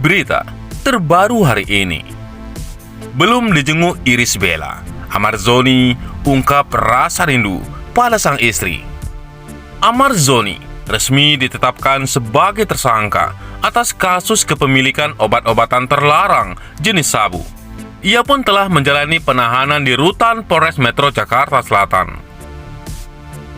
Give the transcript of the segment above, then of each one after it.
Berita terbaru hari ini. Belum dijenguk Irish Bella, Amarzoni ungkap rasa rindu pada sang istri. Amarzoni resmi ditetapkan sebagai tersangka atas kasus kepemilikan obat-obatan terlarang jenis sabu. Ia pun telah menjalani penahanan di Rutan Polres Metro Jakarta Selatan.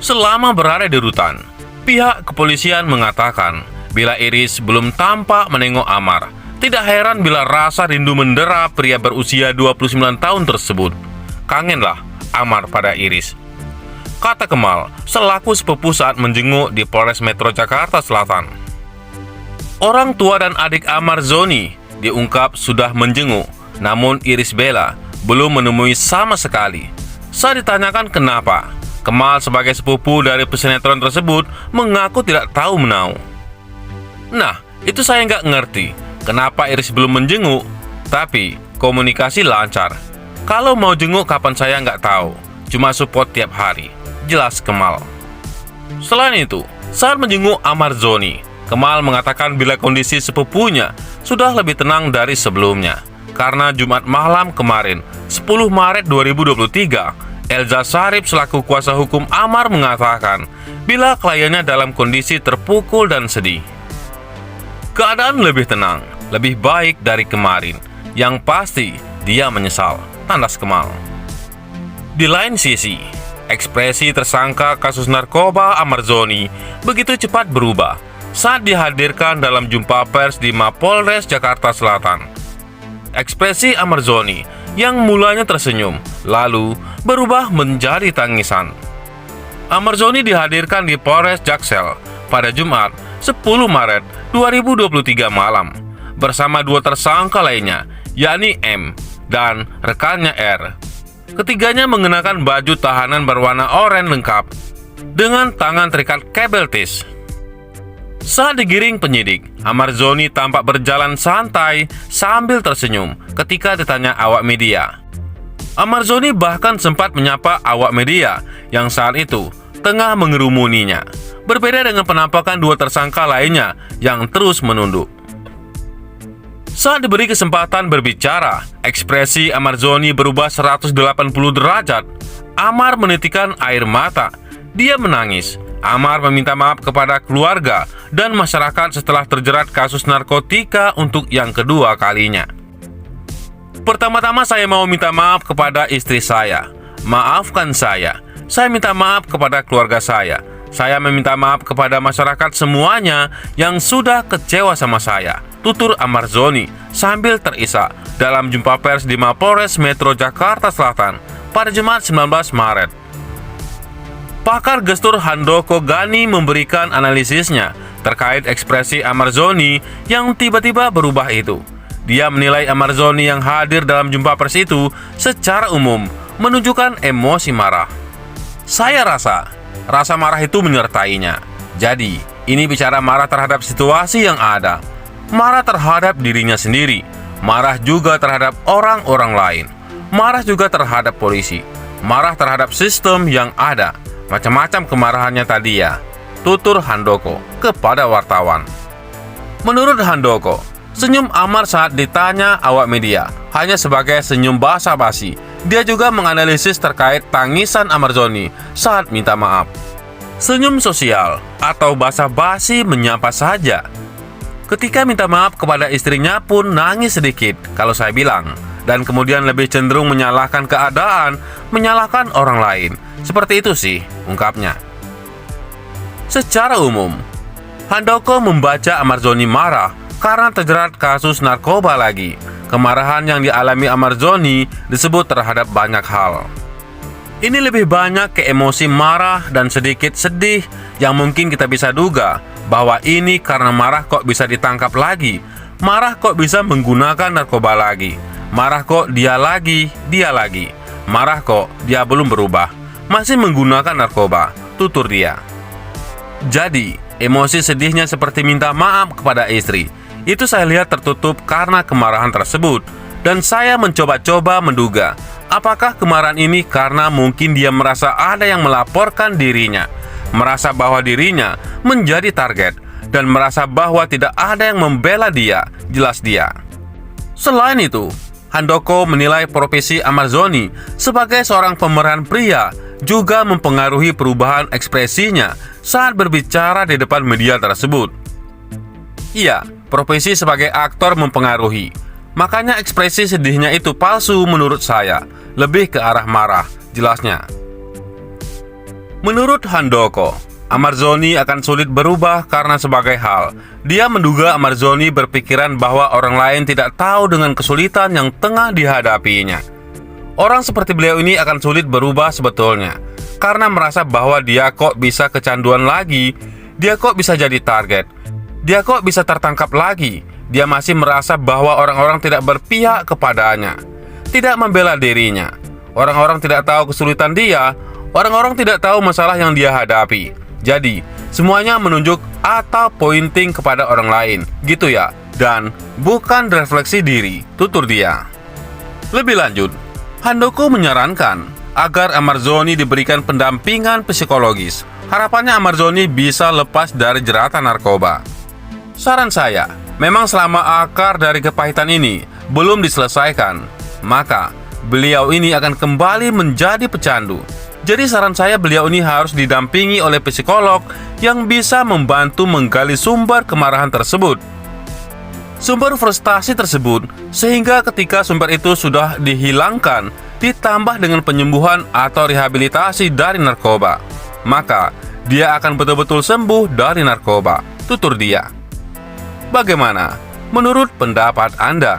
Selama berada di rutan, pihak kepolisian mengatakan bila Irish belum tampak menengok Amar. Tidak heran bila rasa rindu mendera pria berusia 29 tahun tersebut. Kangenlah Amar pada Irish, kata Kemal selaku sepupu saat menjenguk di Polres Metro Jakarta Selatan. Orang tua dan adik Amarzoni diungkap sudah menjenguk, namun Irish Bella belum menemui sama sekali. Saat ditanyakan kenapa, Kemal sebagai sepupu dari pesinetron tersebut mengaku tidak tahu menau. Nah, itu saya nggak ngerti kenapa Irish belum menjenguk, tapi komunikasi lancar. Kalau mau jenguk kapan saya nggak tahu, cuma support tiap hari, jelas Kemal. Selain itu, saat menjenguk Amarzoni, Kemal mengatakan bila kondisi sepupunya sudah lebih tenang dari sebelumnya. Karena Jumat malam kemarin, 10 Maret 2023, Elza Sharif selaku kuasa hukum Amar mengatakan bila kliennya dalam kondisi terpukul dan sedih. Keadaan lebih tenang, lebih baik dari kemarin. Yang pasti, dia menyesal, tandas Kemal. Di lain sisi, ekspresi tersangka kasus narkoba Amarzoni begitu cepat berubah saat dihadirkan dalam jumpa pers di Mapolres Jakarta Selatan. Ekspresi Amarzoni yang mulanya tersenyum, lalu berubah menjadi tangisan. Amarzoni dihadirkan di Polres Jaksel pada Jumat 10 Maret 2023 malam bersama dua tersangka lainnya, yakni M dan rekannya R. Ketiganya mengenakan baju tahanan berwarna oranye lengkap dengan tangan terikat kabel tis. Saat digiring penyidik, Amarzoni tampak berjalan santai sambil tersenyum ketika ditanya awak media. Amarzoni bahkan sempat menyapa awak media yang saat itu tengah mengerumuninya. Berbeda dengan penampakan dua tersangka lainnya yang terus menunduk. Saat diberi kesempatan berbicara, ekspresi Amarzoni berubah 180 derajat. Amar menitikkan air mata. Dia menangis. Amar meminta maaf kepada keluarga dan masyarakat setelah terjerat kasus narkotika untuk yang kedua kalinya. Pertama-tama saya mau minta maaf kepada istri saya. Maafkan saya. Saya minta maaf kepada keluarga saya. Saya meminta maaf kepada masyarakat semuanya yang sudah kecewa sama saya, tutur Amarzoni sambil terisak dalam jumpa pers di Mapolres Metro Jakarta Selatan pada Jumat 19 Maret. Pakar gestur Handoko Gani memberikan analisisnya terkait ekspresi Amarzoni yang tiba-tiba berubah itu. Dia menilai Amarzoni yang hadir dalam jumpa pers itu secara umum menunjukkan emosi marah. Saya rasa marah itu menyertainya. Jadi, ini bicara marah terhadap situasi yang ada. Marah terhadap dirinya sendiri. Marah juga terhadap orang-orang lain. Marah juga terhadap polisi. Marah terhadap sistem yang ada. Macam-macam kemarahannya tadi ya, tutur Handoko kepada wartawan. Menurut Handoko, senyum Amar saat ditanya awak media hanya sebagai senyum basa-basi. Dia juga menganalisis terkait tangisan Amarzoni saat minta maaf. Senyum sosial atau basa-basi menyapa saja. Ketika minta maaf kepada istrinya pun nangis sedikit kalau saya bilang. Dan kemudian lebih cenderung menyalahkan keadaan, menyalahkan orang lain. Seperti itu sih, ungkapnya. Secara umum, Handoko membaca Amarzoni marah karena terjerat kasus narkoba lagi. Kemarahan yang dialami Amarzoni disebut terhadap banyak hal. Ini lebih banyak ke emosi marah dan sedikit sedih yang mungkin kita bisa duga bahwa ini karena marah kok bisa ditangkap lagi. Marah kok bisa menggunakan narkoba lagi. Marah kok dia lagi. Marah kok dia belum berubah, masih menggunakan narkoba, tutur dia. Jadi, emosi sedihnya seperti minta maaf kepada istri. Itu saya lihat tertutup karena kemarahan tersebut. Dan saya mencoba-coba menduga, apakah kemarahan ini karena mungkin dia merasa ada yang melaporkan dirinya, merasa bahwa dirinya menjadi target, dan merasa bahwa tidak ada yang membela dia, jelas dia. Selain itu, Handoko menilai profesi Amarzoni sebagai seorang pemeran pria juga mempengaruhi perubahan ekspresinya saat berbicara di depan media tersebut. Iya, profesi sebagai aktor mempengaruhi. Makanya ekspresi sedihnya itu palsu menurut saya, lebih ke arah marah, jelasnya. Menurut Handoko, Amarzoni akan sulit berubah karena sebagai hal. Dia menduga Amarzoni berpikiran bahwa orang lain tidak tahu dengan kesulitan yang tengah dihadapinya. Orang seperti beliau ini akan sulit berubah sebetulnya, karena merasa bahwa dia kok bisa kecanduan lagi, dia kok bisa jadi target, dia kok bisa tertangkap lagi. Dia masih merasa bahwa orang-orang tidak berpihak kepadanya, tidak membela dirinya. Orang-orang tidak tahu kesulitan dia, orang-orang tidak tahu masalah yang dia hadapi. Jadi, semuanya menunjuk atau pointing kepada orang lain, gitu ya, dan bukan refleksi diri, tutur dia. Lebih lanjut, Handoko menyarankan agar Amarzoni diberikan pendampingan psikologis. Harapannya Amarzoni bisa lepas dari jeratan narkoba. Saran saya, memang selama akar dari kepahitan ini belum diselesaikan, maka beliau ini akan kembali menjadi pecandu. Jadi saran saya, beliau ini harus didampingi oleh psikolog yang bisa membantu menggali sumber kemarahan tersebut, sumber frustasi tersebut, sehingga ketika sumber itu sudah dihilangkan, ditambah dengan penyembuhan atau rehabilitasi dari narkoba, maka dia akan betul-betul sembuh dari narkoba, tutur dia. Bagaimana menurut pendapat Anda?